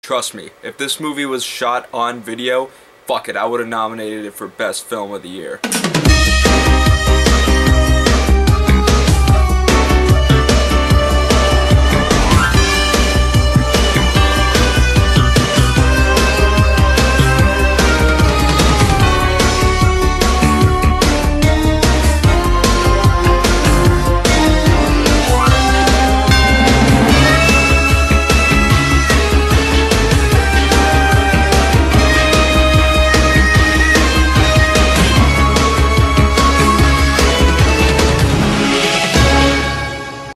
Trust me, if this movie was shot on video, fuck it, I would have nominated it for Best Film of the Year.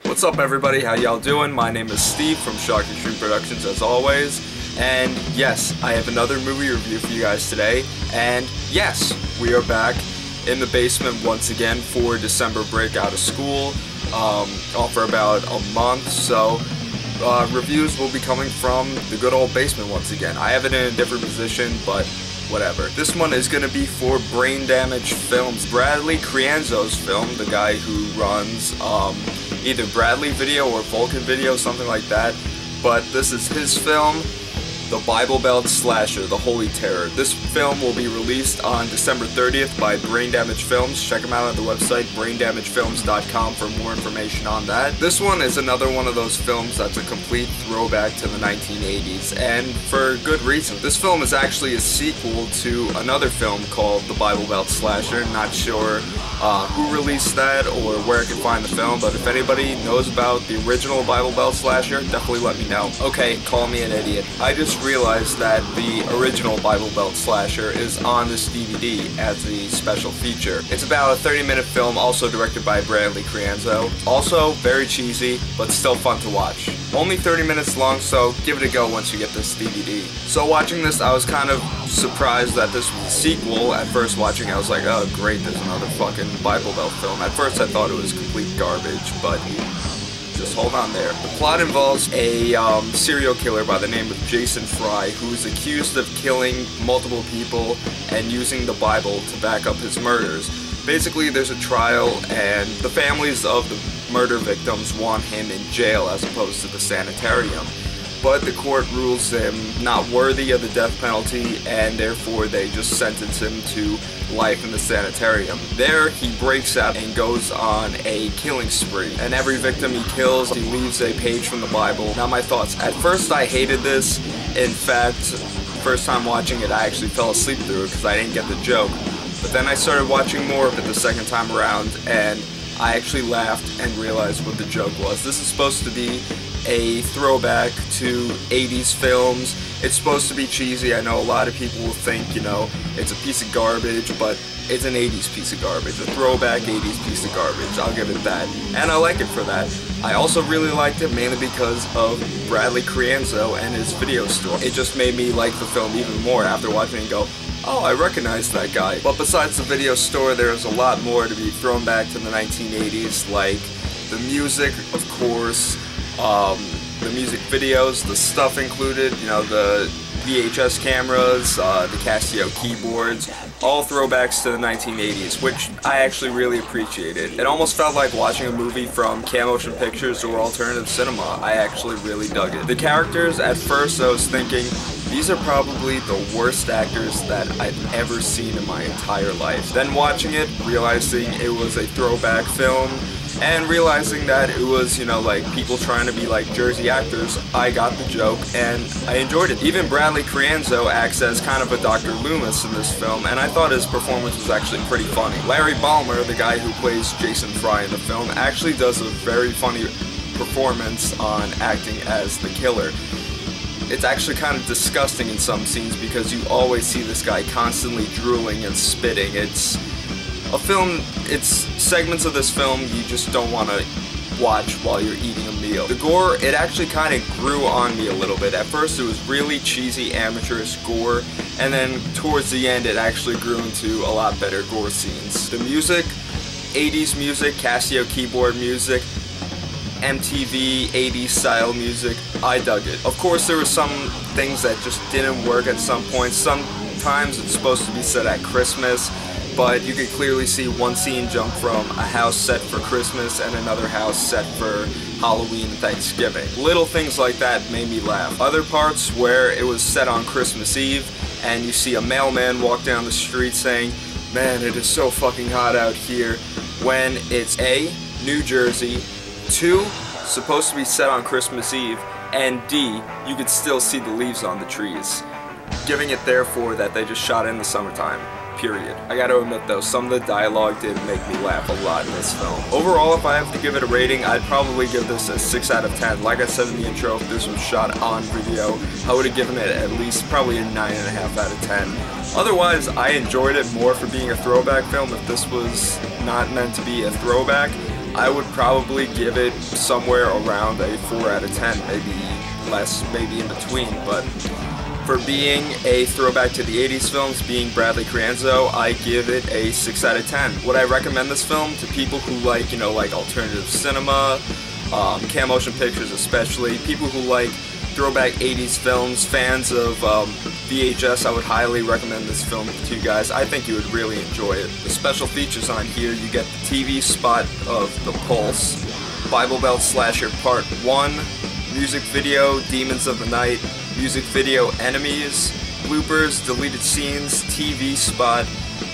What's up everybody, how y'all doing? My name is Steve from Shocking Stream Productions as always, and yes, I have another movie review for you guys today, and yes, we are back in the basement once again for December break out of school, off for about a month, so reviews will be coming from the good old basement once again. I have it in a different position, but whatever. This one is going to be for Brain Damage Films, Bradley Crianzo's film, the guy who runs either Bradley Video or Vulcan Video, something like that. But this is his film, The Bible Belt Slasher, The Holy Terror. This film will be released on December 30th by Brain Damage Films. Check them out on the website, braindamagefilms.com, for more information on that. This one is another one of those films that's a complete throwback to the 1980s, and for good reason. This film is actually a sequel to another film called The Bible Belt Slasher. Not sure who released that or where I can find the film, but if anybody knows about the original Bible Belt Slasher, definitely let me know. Okay, call me an idiot. I just realized that the original Bible Belt Slasher is on this DVD as a special feature. It's about a 30-minute film, also directed by Bradley Crianzo. Also very cheesy, but still fun to watch. Only 30 minutes long, so give it a go once you get this DVD. So watching this, I was kind of surprised that this was a sequel. At first watching, I was like, oh great, there's another fucking Bible Belt film. At first I thought it was complete garbage, but just hold on there. The plot involves a serial killer by the name of Jason Fry, who is accused of killing multiple people and using the Bible to back up his murders. Basically, there's a trial, and the families of the murder victims want him in jail as opposed to the sanitarium. But the court rules him not worthy of the death penalty, and therefore they just sentence him to life in the sanitarium. There, he breaks out and goes on a killing spree, and every victim he kills, he leaves a page from the Bible. Now my thoughts. At first I hated this. In fact, first time watching it, I actually fell asleep through it because I didn't get the joke. But then I started watching more of it the second time around, and I actually laughed and realized what the joke was. This is supposed to be a throwback to 80s films. It's supposed to be cheesy. I know a lot of people will think, you know, it's a piece of garbage, but it's an 80s piece of garbage. A throwback 80s piece of garbage. I'll give it that. And I like it for that. I also really liked it mainly because of Bradley Crianzo and his video store. It just made me like the film even more after watching it and go, oh, I recognize that guy. But besides the video store, there's a lot more to be thrown back to the 1980s, like the music, of course, the music videos, the stuff included, you know, the VHS cameras, the Casio keyboards, all throwbacks to the 1980s, which I actually really appreciated. It almost felt like watching a movie from Cam Motion Pictures or alternative cinema. I actually really dug it. The characters, at first I was thinking, these are probably the worst actors that I've ever seen in my entire life. Then watching it, realizing it was a throwback film, and realizing that it was, you know, like people trying to be like Jersey actors, I got the joke and I enjoyed it. Even Bradley Crianzo acts as kind of a Dr. Loomis in this film, and I thought his performance was actually pretty funny. Larry Balmer, the guy who plays Jason Fry in the film, actually does a very funny performance on acting as the killer. It's actually kind of disgusting in some scenes because you always see this guy constantly drooling and spitting. It's a film, it's segments of this film you just don't want to watch while you're eating a meal. The gore, it actually kind of grew on me a little bit. At first it was really cheesy, amateurish gore, and then towards the end it actually grew into a lot better gore scenes. The music, 80s music, Casio keyboard music, MTV 80s style music, I dug it. Of course there were some things that just didn't work at some point. Sometimes it's supposed to be set at Christmas, but you could clearly see one scene jump from a house set for Christmas and another house set for Halloween and Thanksgiving. Little things like that made me laugh. Other parts where it was set on Christmas Eve and you see a mailman walk down the street saying, "Man, it is so fucking hot out here," when it's A, New Jersey, 2, supposed to be set on Christmas Eve, and D, you could still see the leaves on the trees, giving it therefore that they just shot it in the summertime. Period. I gotta admit though, some of the dialogue did make me laugh a lot in this film. Overall, if I have to give it a rating, I'd probably give this a 6 out of 10. Like I said in the intro, if this was shot on video, I would have given it at least probably a 9.5 out of 10. Otherwise, I enjoyed it more for being a throwback film. If this was not meant to be a throwback, I would probably give it somewhere around a 4 out of 10, maybe less, maybe in between, but for being a throwback to the 80s films, being Bradley Cranzo, I give it a 6 out of 10. Would I recommend this film to people who like, like alternative cinema, cam motion pictures especially, people who like throwback 80s films, fans of VHS? I would highly recommend this film to you guys. I think you would really enjoy it. The special features on here, you get the TV spot of The Pulse, Bible Belt Slasher Part 1, music video, Demons of the Night, music video, Enemies, bloopers, deleted scenes, TV spot,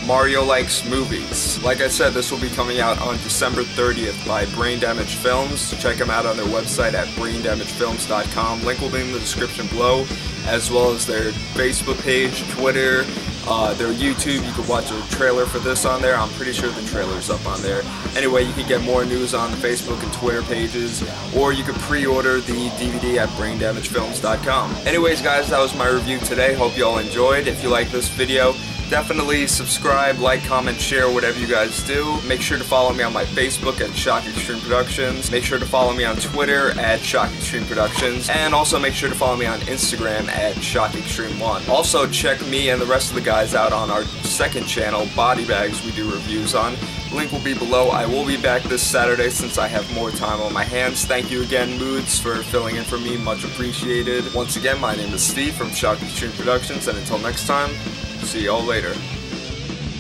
Mario Likes Movies. Like I said, this will be coming out on December 30th by Brain Damage Films. Check them out on their website at braindamagefilms.com. Link will be in the description below, as well as their Facebook page, Twitter, their YouTube. You can watch a trailer for this on there. I'm pretty sure the trailer's up on there. Anyway, you can get more news on the Facebook and Twitter pages, or you can pre-order the DVD at braindamagefilms.com. Anyways, guys, that was my review today. Hope you all enjoyed. If you like this video, definitely subscribe, like, comment, share, whatever you guys do. Make sure to follow me on my Facebook at Shock Extreme Productions. Make sure to follow me on Twitter at Shock Extreme Productions. And also make sure to follow me on Instagram at Shock Extreme 1. Also check me and the rest of the guys out on our second channel, Body Bags, we do reviews on. Link will be below. I will be back this Saturday since I have more time on my hands. Thank you again, Moods, for filling in for me. Much appreciated. Once again, my name is Steve from Shock Extreme Productions, and until next time, see y'all later.